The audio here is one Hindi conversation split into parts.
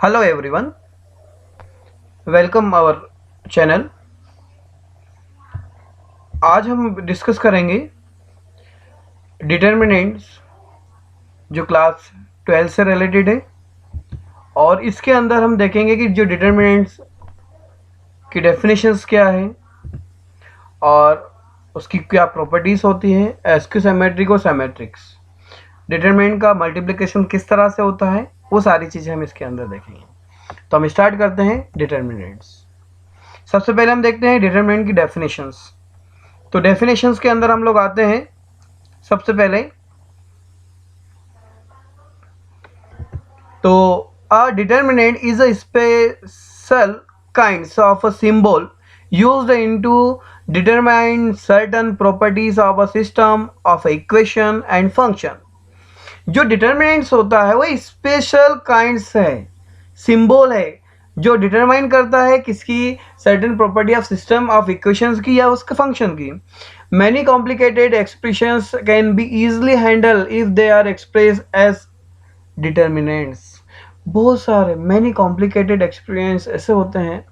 Hello everyone, welcome our channel. आज हम डिस्कस करेंगे डिटर्मिनेंट्स जो क्लास 12 से रिलेटेड है, और इसके अंदर हम देखेंगे कि जो डिटर्मिनेंट्स की डेफिनेशंस क्या है और उसकी क्या प्रॉपर्टीज़ होती है, एस्क्यू और सिमेट्रिक्स, डिटर्मिनेंट का मल्टीप्लिकेशन किस तरह से होता है, वो सारी चीज़ें हम इसके अंदर देखेंगे। तो हम स्टार्ट करते हैं डिटर्मिनेंट्स। सबसे पहले हम देखते हैं डिटर्मिनेंट की डेफिनेशंस। तो डेफिनेशंस के अंदर हम लोग आते हैं सबसे पहले। तो अ determinant is a special kinds of a symbol used into determine certain properties of a system of equation and function। जो डिटर्मिनेंट्स होता है वो स्पेशल काइंड्स है, सिंबल है जो डिटरमाइन करता है किसकी, certain property of system of equations की या उसके फंक्शन की। Many complicated expressions can be easily handle if they are express as determinants. बहुत सारे मैनी कॉम्प्लिकेटेड एक्सपीरियंस ऐसे होते हैं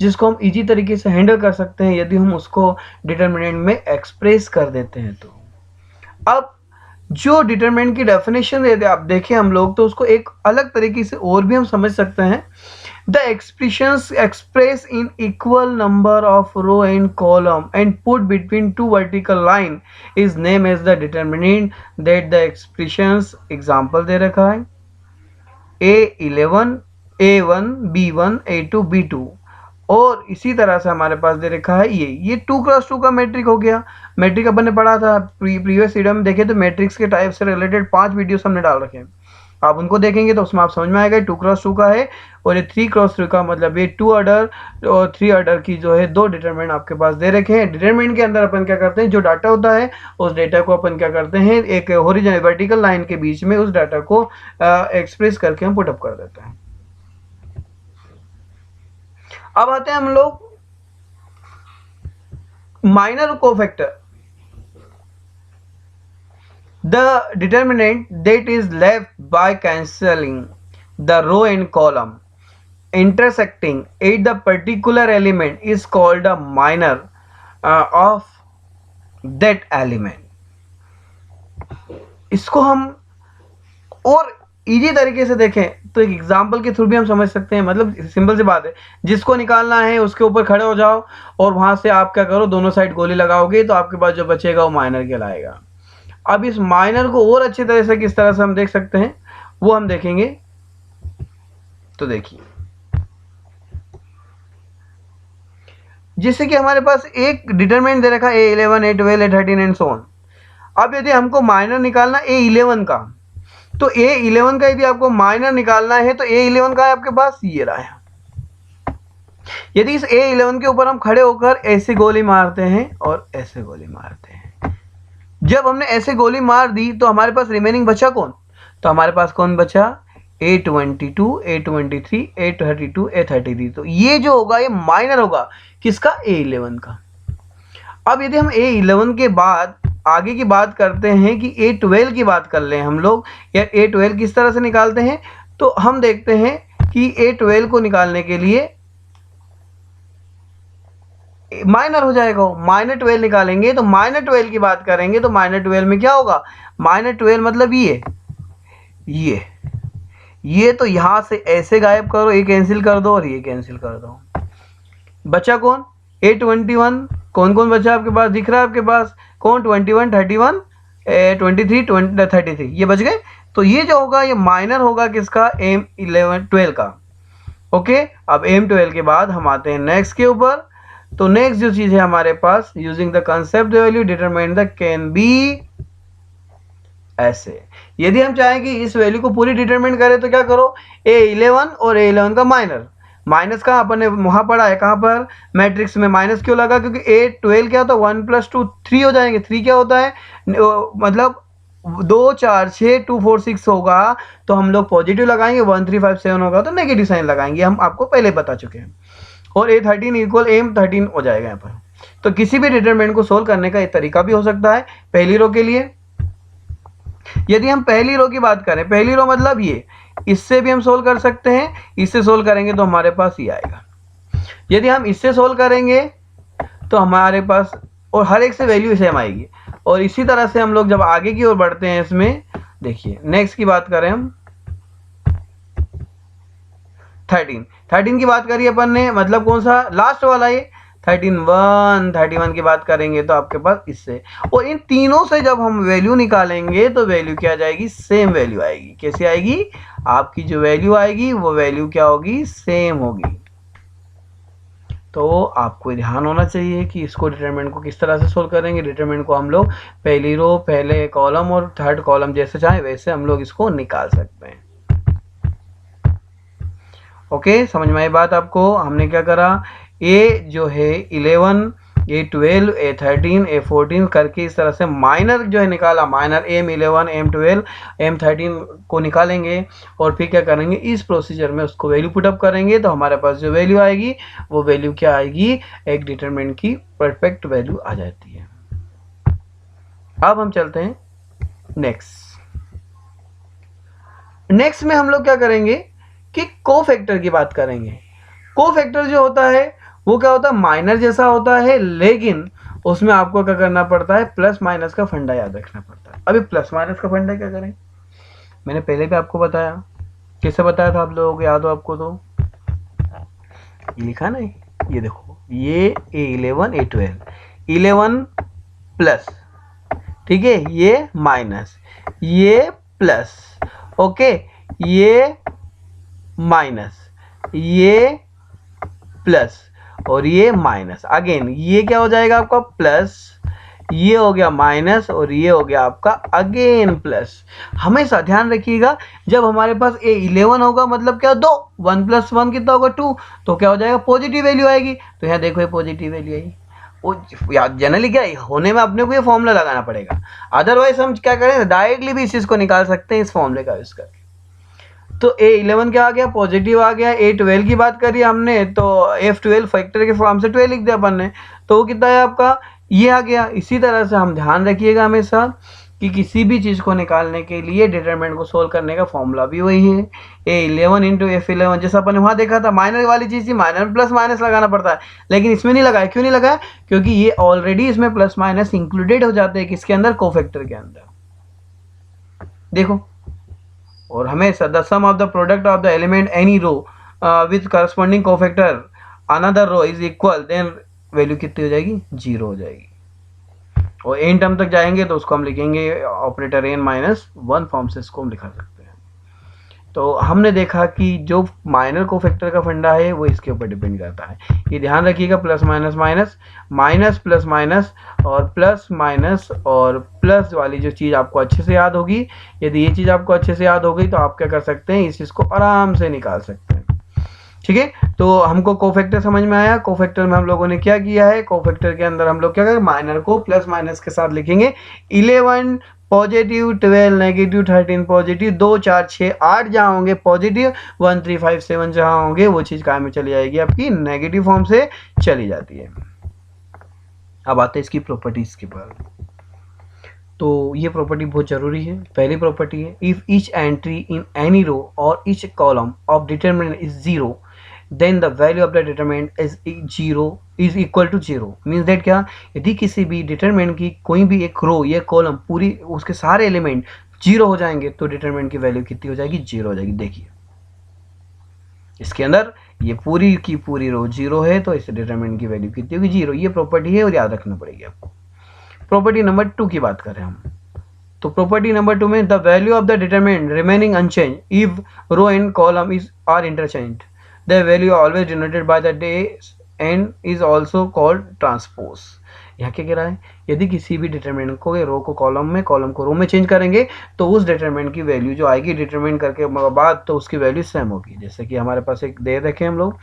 जिसको हम इजी तरीके से हैंडल कर सकते हैं यदि हम उसको डिटर्मिनेंट में एक्सप्रेस कर देते हैं। तो अब जो डिटरमिनेंट की डेफिनेशन यदि आप देखें हम लोग, तो उसको एक अलग तरीके से और भी हम समझ सकते हैं। The expressions express in equal number of row and column and put between two vertical line is name as the determinant that the expressions. Example दे रखा है A11 A1 B1 A2 B2, और इसी तरह से हमारे पास दे रखा है ये 2x2 का मैट्रिक हो गया। मैट्रिक अपन ने पढ़ा था प्रीवियस वीडियो में, देखे तो मैट्रिक्स के टाइप से रिलेटेड 5 वीडियोस हमने डाल रखे हैं, आप उनको देखेंगे तो उसमें आप समझ में आएगा 2x2 का है, और ये 3x3 का मतलब ये 2 ऑर्डर और 3 ऑर्डर की जो है 2 डिटरमिनेंट आपके पास दे रखे हैं। डिटरमिनेंट के अंदर अपन क्या करते हैं, जो डाटा होता है उस डेटा को अपन क्या करते हैं, एक हॉरिजॉन्टल वर्टिकल लाइन के बीच में उस डाटा को एक्सप्रेस करके हम पुटअप कर देते हैं। अब आते हैं हम लोग minor cofactor, the determinant that is left by cancelling the row and column intersecting at the particular element is called a minor of that element। इसको हम और इजी तरीके से देखें तो एक एग्जाम्पल के थ्रू भी हम समझ सकते हैं। मतलब सिंपल सी बात है, जिसको निकालना है उसके ऊपर खड़े हो जाओ और वहां से आप क्या करो, दोनों साइड गोली लगाओगे तो आपके पास जो बचेगा वो माइनर कहलाएगा। अब इस माइनर को और अच्छी तरह से किस तरह से हम देख सकते हैं वो हम देखेंगे। तो देखिए, जैसे कि हमारे पास एक डिटरमिनेंट दे रखा है A11 A12 A13 and so on. अब यदि हमको माइनर निकालना A11 का, तो A11 का यदि आपको माइनर निकालना है तो A11 का है आपके पास, ये रहा है। यदि इस A11 के ऊपर हम खड़े होकर ऐसे गोली मारते हैं और ऐसे गोली मारते हैं, जब हमने ऐसे गोली मार दी तो हमारे पास रिमेनिंग बचा कौन, तो हमारे पास कौन बचा, A22 A23 A32 A33। तो ये जो होगा ये माइनर होगा किसका, A11 का। अब यदि हम A11 के बाद आगे की बात करते हैं कि A12 की बात कर लें हम लोग, या A12 किस तरह से निकालते हैं, तो हम देखते हैं कि A12 को निकालने के लिए माइनर हो जाएगा, -12 निकालेंगे तो -12 की बात करेंगे तो -12 में क्या होगा, -12 मतलब ये तो यहां से ऐसे गायब करो, ये कैंसिल कर दो और ये कैंसिल कर दो, बचा कौन, A21। कौन कौन बचा आपके पास, दिख रहा है आपके पास कौन, 21 31 23 33, ये बच गए। तो ये जो होगा ये माइनर होगा किसका, M12 का। ओके, अब M12 के बाद हम आते हैं नेक्स्ट के ऊपर। तो नेक्स्ट जो चीज है हमारे पास, using the concept value determine the can be ऐसे। यदि हम चाहें कि इस वैल्यू को पूरी डिटरमाइन करें तो क्या करो, A11 और A11 का माइनस का अपन ने वहां पढ़ा है, कहां पर, मैट्रिक्स में। माइनस क्यों लगा, क्योंकि A12 क्या होता है, 1 + 2 3 हो जाएंगे। 3 क्या होता है, मतलब 2 4 6 2 4 6 होगा तो हम लोग पॉजिटिव लगाएंगे, 1 3 5 7 होगा तो नेगेटिव साइन लगाएंगे, हम आपको पहले बता चुके हैं। और A13 इक्वल M13 हो जाएगा यहाँ पर। तो किसी भी डिटरमिनेंट को सोल्व करने का एक तरीका भी हो सकता है। पहली रो के लिए यदि हम पहली रो की बात करें, पहली रो मतलब ये इससे भी हम सोल्व कर सकते हैं, इससे सोल्व करेंगे तो हमारे पास ये आएगा। यदि हम इससे सोल्व करेंगे तो हमारे पास, और हर एक से वैल्यू सेम आएगी। और इसी तरह से हम लोग जब आगे की ओर बढ़ते हैं इसमें, देखिए नेक्स्ट की बात करें हम 13 की बात करी अपन ने, मतलब कौन सा, लास्ट वाला ये 31 की बात करेंगे तो आपके पास इससे, और इन तीनों से जब हम वैल्यू निकालेंगे तो वैल्यू क्या आ जाएगी, सेम वैल्यू आएगी। कैसे आएगी, आपकी जो वैल्यू आएगी वो वैल्यू क्या होगी, सेम होगी। तो आपको ध्यान होना चाहिए कि इसको डिटरमिनेंट को किस तरह से सोल्व करेंगे। डिटरमिनेंट को हम लोग पहली रो, पहले कॉलम और थर्ड कॉलम जैसे चाहे वैसे हम लोग इसको निकाल सकते हैं। ओके, समझ में आई बात आपको। हमने क्या करा, ए जो है 11, A12, A13, A14 करके इस तरह से माइनर जो है निकाला, माइनर M11, M12, M13 को निकालेंगे और फिर क्या करेंगे, इस प्रोसीजर में उसको वैल्यू पुटअप करेंगे तो हमारे पास जो वैल्यू आएगी वो वैल्यू क्या आएगी, एक डिटरमिनेंट की परफेक्ट वैल्यू आ जाती है। अब हम चलते हैं नेक्स्ट में हम लोग क्या करेंगे कि कोफैक्टर की बात करेंगे। कोफैक्टर जो होता है वो क्या होता है, माइनर जैसा होता है, लेकिन उसमें आपको क्या करना पड़ता है, प्लस माइनस का फंडा याद रखना पड़ता है। अभी प्लस माइनस का फंडा क्या करें, मैंने पहले भी आपको बताया, कैसे बताया था आप लोगों को याद हो आपको, तो ये लिखा ना, ये देखो, ये A11 A12, 11 प्लस, ठीक है, ये माइनस, ये प्लस, ओके, ये माइनस, ये प्लस और ये माइनस, अगेन ये क्या हो जाएगा आपका प्लस, ये हो गया माइनस और ये हो गया आपका अगेन प्लस। हमेशा ध्यान रखिएगा जब हमारे पास A11 होगा मतलब क्या, 2, 1 + 1 कितना होगा 2, तो क्या हो जाएगा, पॉजिटिव वैल्यू आएगी। तो यहाँ देखो ये पॉजिटिव वैल्यू आई, वो जनरली क्या होने में अपने को ये फॉर्मूला लगाना पड़ेगा, अदरवाइज हम क्या करें, डायरेक्टली भी इस चीज को निकाल सकते हैं इस फॉर्मूले का यूज करके। तो A11 क्या आ गया, पॉजिटिव आ गया। A12 की बात करी हमने तो F12 फैक्टर के फॉर्म से 12 लिख दिया अपन ने, तो वो कितना है आपका, ये आ गया। इसी तरह से हम ध्यान रखिएगा हमेशा कि किसी भी चीज़ को निकालने के लिए डिटरमिनेंट को सोल्व करने का फॉर्मूला भी वही है, A11 × F11। जैसा अपन ने वहाँ देखा था, माइनर वाली चीज़ थी, माइनर में प्लस माइनस लगाना पड़ता है, लेकिन इसमें नहीं लगाया। क्यों नहीं लगाया, क्योंकि ये ऑलरेडी इसमें प्लस माइनस इंक्लूडेड हो जाते हैं, किसके अंदर, कोफैक्टर के अंदर। देखो, और हमेशा the sum of the product of the element any row with corresponding cofactor another row is equal, then value कितनी हो जाएगी, 0 हो जाएगी। और एन टर्म तक जाएंगे तो उसको हम लिखेंगे ऑपरेटर n-1 फॉर्म से इसको हम लिखा सकते हैं। तो हमने देखा कि जो माइनर कोफैक्टर का फंडा है वो इसके ऊपर डिपेंड करता है। ये ध्यान रखिएगा, plus minus minus, minus plus minus, और प्लस माइनस और प्लस वाली जो चीज़ आपको अच्छे से याद होगी, यदि ये चीज़ आपको अच्छे से याद हो गई तो आप क्या कर सकते हैं, इस चीज़ को आराम से निकाल सकते हैं। ठीक है, तो हमको कोफैक्टर समझ में आया। कोफैक्टर में हम लोगों ने क्या किया है, कोफैक्टर के अंदर हम लोग क्या करेंगे, माइनर को प्लस माइनस के साथ लिखेंगे। 11 पॉजिटिव, 12 नेगेटिव, 13 पॉजिटिव, 2 4 6 8 जहाँ होंगे पॉजिटिव, 1 3 5 7 जहाँ होंगे वो चीज़ काय में चली जाएगी, आपकी नेगेटिव फॉर्म से चली जाती है। अब आते हैं इसकी प्रॉपर्टीज के पर। तो ये प्रॉपर्टी बहुत जरूरी है। पहली प्रॉपर्टी है, if each entry in any row और each column of determinant is 0, then the value of the determinant is equal to 0। Means that क्या, यदि किसी भी डिटरमिनेंट की कोई भी एक रो या कॉलम पूरी उसके सारे एलिमेंट 0 हो जाएंगे तो डिटरमिनेंट की वैल्यू कितनी हो जाएगी, 0 हो जाएगी। देखिए इसके अंदर ये पूरी की पूरी रो 0 है तो इस डिटरमिनेंट की वैल्यू कितनी होगी, 0। ये प्रॉपर्टी है और याद रखना पड़ेगी आपको। प्रॉपर्टी नंबर 2 की बात करें हम, तो प्रॉपर्टी नंबर 2 में the value of the determinant remaining unchange if row and column is are interchange, the value always denoted by the days and is also called transpose. यहाँ क्या कह रहा है, यदि किसी भी डिटरमिनेंट को रो को कॉलम में, कॉलम को रो में चेंज करेंगे तो उस डिटरमिनेंट की वैल्यू जो आएगी डिटरमिनेंट करके बाद तो उसकी वैल्यू सेम होगी। जैसे कि हमारे पास एक दे रखे हम लोग,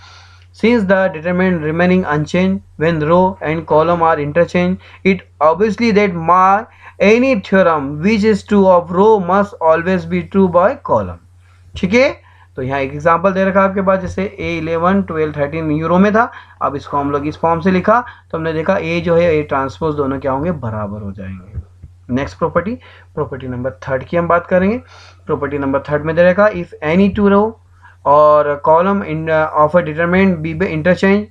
since the determinant remaining unchanged when row and column are interchanged, it obviously that any theorem which is true of row must always be true by column। ठीक है, तो यहाँ एक एग्जांपल दे रखा आपके पास, जैसे A11 12 13 यूरो में था, अब इसको हम लोग इस फॉर्म से लिखा तो हमने देखा A जो है A ट्रांसपोज दोनों क्या होंगे, बराबर हो जाएंगे। नेक्स्ट प्रॉपर्टी नंबर थर्ड की हम बात करेंगे। प्रॉपर्टी नंबर थर्ड में दे रखा इफ एनी टू रो और column in of a determinant be by interchange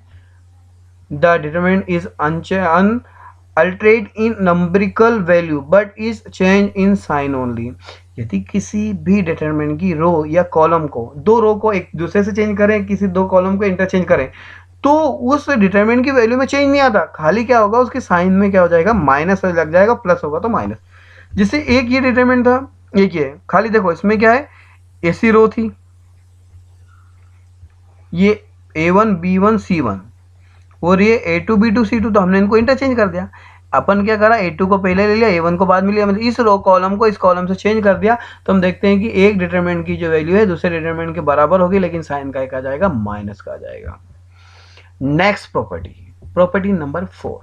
the determinant is unaltered in numerical value but is change in sign only. यदि किसी भी डिटरमिनेंट की रो या कॉलम को, दो रो को एक दूसरे से चेंज करें, किसी दो कॉलम को इंटरचेंज करें, तो उस डिटरमिनेंट की वैल्यू में चेंज नहीं आता, खाली क्या होगा उसके साइन में क्या हो जाएगा, माइनस लग जाएगा, प्लस होगा तो माइनस। जैसे एक ये डिटरमिनेंट था, एक ये खाली देखो इसमें क्या है, ऐसी रो थी, ये A1 B1 C1 और ये A2 B2 C2, तो हमने इनको इंटरचेंज कर दिया। अपन क्या करा, A2 को पहले ले लिया, A1 को बाद में लिया, मतलब इस रो कॉलम को इस कॉलम से चेंज कर दिया। तो हम देखते हैं कि एक डिटरमिनेंट की जो वैल्यू है दूसरे डिटरमिनेंट के बराबर होगी, लेकिन साइन का एक आ जाएगा, माइनस का आ जाएगा। Next property number 4,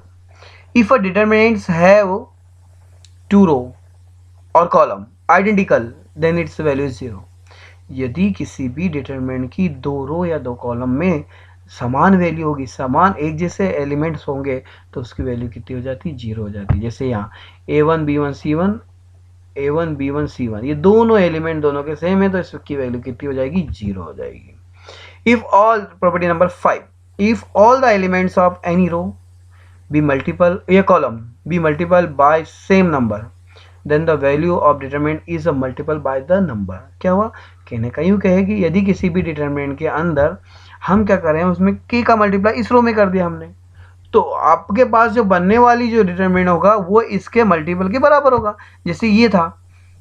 if a determinants have two row और column identical then its value is 0। यदि किसी भी डिटरमिनेंट की दो रो या दो कॉलम में समान वैल्यू होगी, समान एक जैसे एलिमेंट्स होंगे, तो उसकी वैल्यू कितनी हो जाती है, 0 हो जाती है। जैसे यहाँ A1 B1 C1, A1 B1 C1, ये दोनों एलिमेंट दोनों के सेम है, तो इसकी वैल्यू कितनी हो जाएगी, 0 हो जाएगी। If all, property number 5, if all the elements of any row be multiple, ये column be multiple by same number, then the value of determinant is a multiple by the number. क्या हुआ, कहने का यूँ कहे कि यदि किसी भी डिटरमिनेंट के अंदर हम क्या करें, उसमें k का मल्टीप्लाई इस रो में कर दिया हमने, तो आपके पास जो बनने वाली जो डिटरमिनेंट होगा वो इसके मल्टीपल के बराबर होगा। जैसे ये था,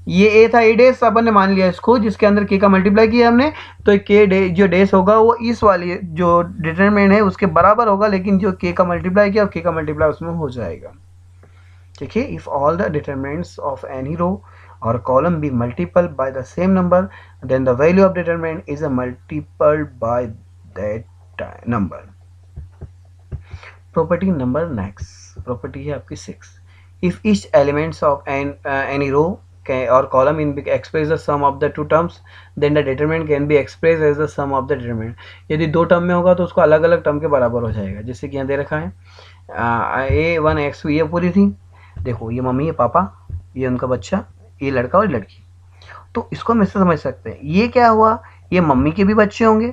ये a था, a डेस अपन ने मान लिया इसको, जिसके अंदर k का मल्टीप्लाई किया हमने, तो k डे जो डेस होगा वो इस वाली जो डिटरमिनेंट है उसके बराबर होगा, लेकिन जो k का मल्टीप्लाई किया और k का मल्टीप्लाई उसमें हो जाएगा। ठीक है, if all the determinants of any row or column be multiple by the same number, then the value of determinant is a multiple by that number. Property number next, property है आपकी 6, if each elements of any row or column in express the sum of the two terms, then the determinant can be expressed as the sum of the determinant. यदि दो टर्म में होगा तो उसको अलग अलग टर्म के बराबर हो जाएगा। जैसे कि यहाँ दे रखा है A1 X2, ये पूरी थी, देखो ये मम्मी, ये पापा, ये उनका बच्चा, ये लड़का और लड़की, तो इसको हम इससे समझ सकते हैं, ये क्या हुआ, ये मम्मी के भी बच्चे होंगे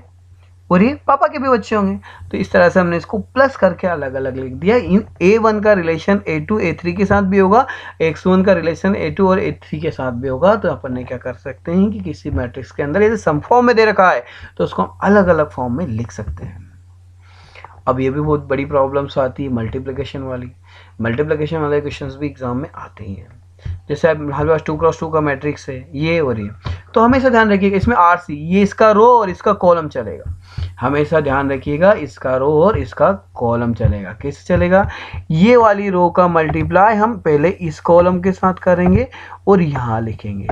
और ये पापा के भी बच्चे होंगे। तो इस तरह से हमने इसको प्लस करके अलग अलग लिख दिया। इन A1 का रिलेशन A2 A3 के साथ भी होगा, X1 का रिलेशन A2 और A3 के साथ भी होगा। तो अपन ने क्या कर सकते हैं कि किसी मैट्रिक्स के अंदर यदि सम फॉर्म में दे रखा है तो उसको हम अलग अलग फॉर्म में लिख सकते हैं। अब ये भी बहुत बड़ी प्रॉब्लम्स आती है मल्टीप्लिकेशन वाले क्वेश्चंस भी एग्जाम में आते ही हैं। जैसे हमारे पास 2x2 का मैट्रिक्स है, ये और ये, तो हमेशा ध्यान रखिएगा इसमें RC, ये इसका रो और इसका कॉलम चलेगा, हमेशा ध्यान रखिएगा इसका रो और इसका कॉलम चलेगा। कैसे चलेगा, ये वाली रो का मल्टीप्लाई हम पहले इस कॉलम के साथ करेंगे और यहाँ लिखेंगे,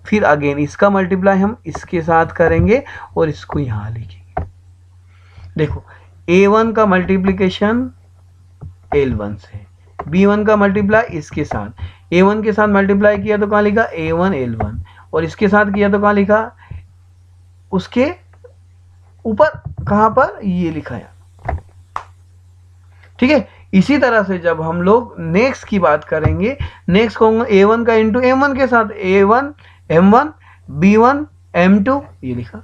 फिर अगेन इसका मल्टीप्लाई हम इसके साथ करेंगे और इसको यहाँ लिखेंगे। देखो A1 का मल्टीप्लिकेशन L1 से, B1 का मल्टीप्लाई इसके साथ, A1 के साथ मल्टीप्लाई किया तो कहाँ लिखा A1 L1, और इसके साथ किया तो कहाँ लिखा, उसके ऊपर कहाँ पर, ये लिखा है। ठीक है, इसी तरह से जब हम लोग नेक्स्ट की बात करेंगे, नेक्स्ट कहूँगा A1 का इंटू M1 के साथ, A1 M1 B1 M2, ये लिखा।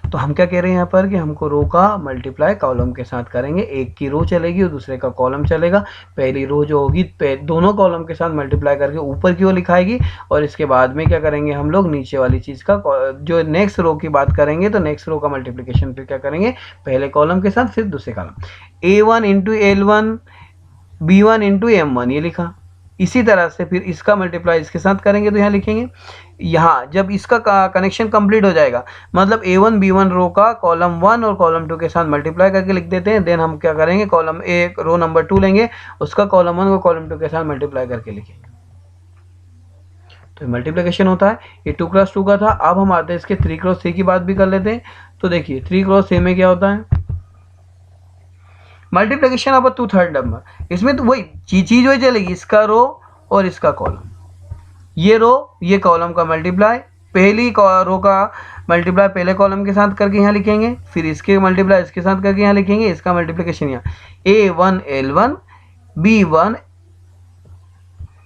तो हम क्या कह रहे हैं यहाँ पर कि हमको रो का मल्टीप्लाई कॉलम के साथ करेंगे, एक की रो चलेगी और दूसरे का कॉलम चलेगा। पहली रो जो होगी दोनों कॉलम के साथ मल्टीप्लाई करके ऊपर की ओर लिखाएगी, और इसके बाद में क्या करेंगे हम लोग नीचे वाली चीज़ का, जो नेक्स्ट रो की बात करेंगे तो नेक्स्ट रो का मल्टीप्लिकेशन फिर क्या करेंगे, पहले कॉलम के साथ फिर दूसरे column, A1 into L1 B1 into M1, ये लिखा। इसी तरह से फिर इसका मल्टीप्लाई इसके साथ करेंगे तो यहाँ लिखेंगे। यहाँ जब इसका कनेक्शन कंप्लीट हो जाएगा, मतलब A1 B1 रो का कॉलम 1 और कॉलम 2 के साथ मल्टीप्लाई करके लिख देते हैं। देन हम क्या करेंगे, कॉलम एक रो नंबर 2 लेंगे, उसका कॉलम 1 और कॉलम 2 के साथ मल्टीप्लाई करके लिखेंगे। तो मल्टीप्लिकेशन होता है। ये 2x2 का था। अब हम आते हैं इसके 3x3 की बात भी कर लेते हैं। तो देखिए 3x3 में क्या होता है, मल्टीप्लिकेशन ऑफ 2 थर्ड नंबर। इसमें तो वही चीज वही चलेगी, इसका रो और इसका कॉलम, ये रो ये कॉलम का मल्टीप्लाई, पहली रो का मल्टीप्लाई पहले कॉलम के साथ करके यहाँ लिखेंगे, फिर इसके मल्टीप्लाई इसके साथ करके यहाँ लिखेंगे, इसका मल्टीप्लिकेशन यहाँ A1 L1 B1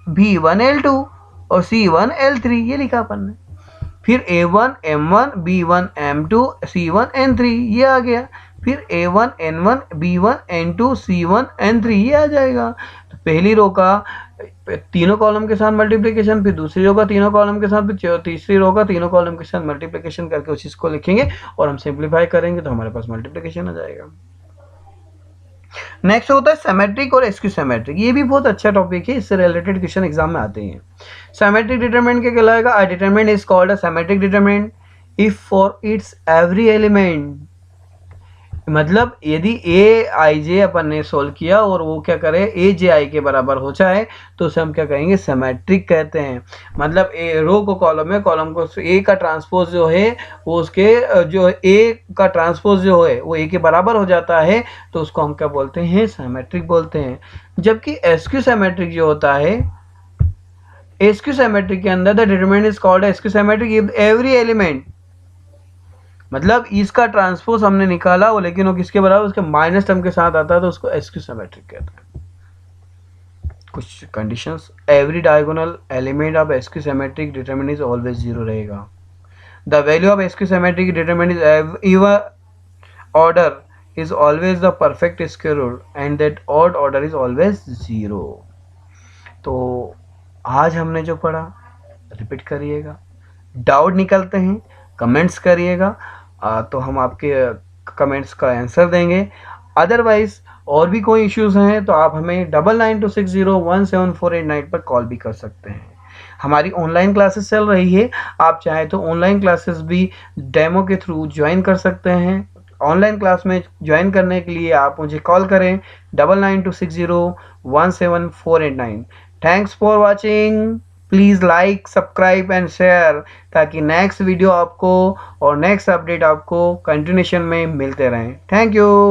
B1L2 और C1L3 ये लिखा अपन ने। फिर A1 M1 B1 M2 C1 N3 ये आ गया। फिर A1 N1 B1 N2 C1 N3 ये आ जाएगा। तो पहली रो का तीनों कॉलम के साथ मल्टीप्लिकेशन, फिर दूसरी रो का तीनों कॉलम के साथ, फिर तीसरी रो का तीनों कॉलम के साथ मल्टीप्लिकेशन करके उस चीज को लिखेंगे और हम सिंप्लीफाई करेंगे तो हमारे पास मल्टीप्लिकेशन आ जाएगा। नेक्स्ट होता है सिमेट्रिक और एस्क्यू सिमेट्रिक। ये भी बहुत अच्छा टॉपिक है, इससे रिलेटेड क्वेश्चन एग्जाम में आते हैं। सिमेट्रिक डिटरमिनेंट क्या कहलाएगा? A determinant is called a symmetric determinant if for its every element, मतलब यदि ए आई जे अपन ने सोल्व किया और वो क्या करे ए जे आई के बराबर हो जाए तो उसे हम क्या कहेंगे? सिमेट्रिक कहते हैं। मतलब ए रो को कॉलम है, कॉलम को ए का ट्रांसपोज जो है वो उसके जो ए का ट्रांसपोज जो है वो ए के बराबर हो जाता है तो उसको हम क्या बोलते हैं? सिमेट्रिक बोलते हैं। जबकि एस्क्यू सिमेट्रिक जो होता है, एस्क्यू सिमेट्रिक के अंदर the determinant is called askew symmetric if every element, मतलब इसका ट्रांसपोज हमने निकाला वो लेकिन वो किसके बराबर? उसके माइनस टर्म के साथ आता है तो उसको एस्क्यू सिमेट्रिक कहते हैं। कुछ conditions, every diagonal element of skew symmetric determinant is always zero रहेगा। The value of skew symmetric determinant is even order is always the perfect square root and that odd order is always zero। तो आज हमने जो पढ़ा रिपीट करिएगा, डाउट निकलते हैं कमेंट्स करिएगा, तो हम आपके कमेंट्स का आंसर देंगे। अदरवाइज और भी कोई इश्यूज हैं तो आप हमें 9926017489 पर कॉल भी कर सकते हैं। हमारी ऑनलाइन क्लासेस चल रही है, आप चाहें तो ऑनलाइन क्लासेस भी डेमो के थ्रू ज्वाइन कर सकते हैं। ऑनलाइन क्लास में ज्वाइन करने के लिए आप मुझे कॉल करें 9926017489। Thanks for watching, please like subscribe and share ताकि नेक्स्ट वीडियो आपको और नेक्स्ट अपडेट आपको कंटिन्यूशन में मिलते रहें। Thank you.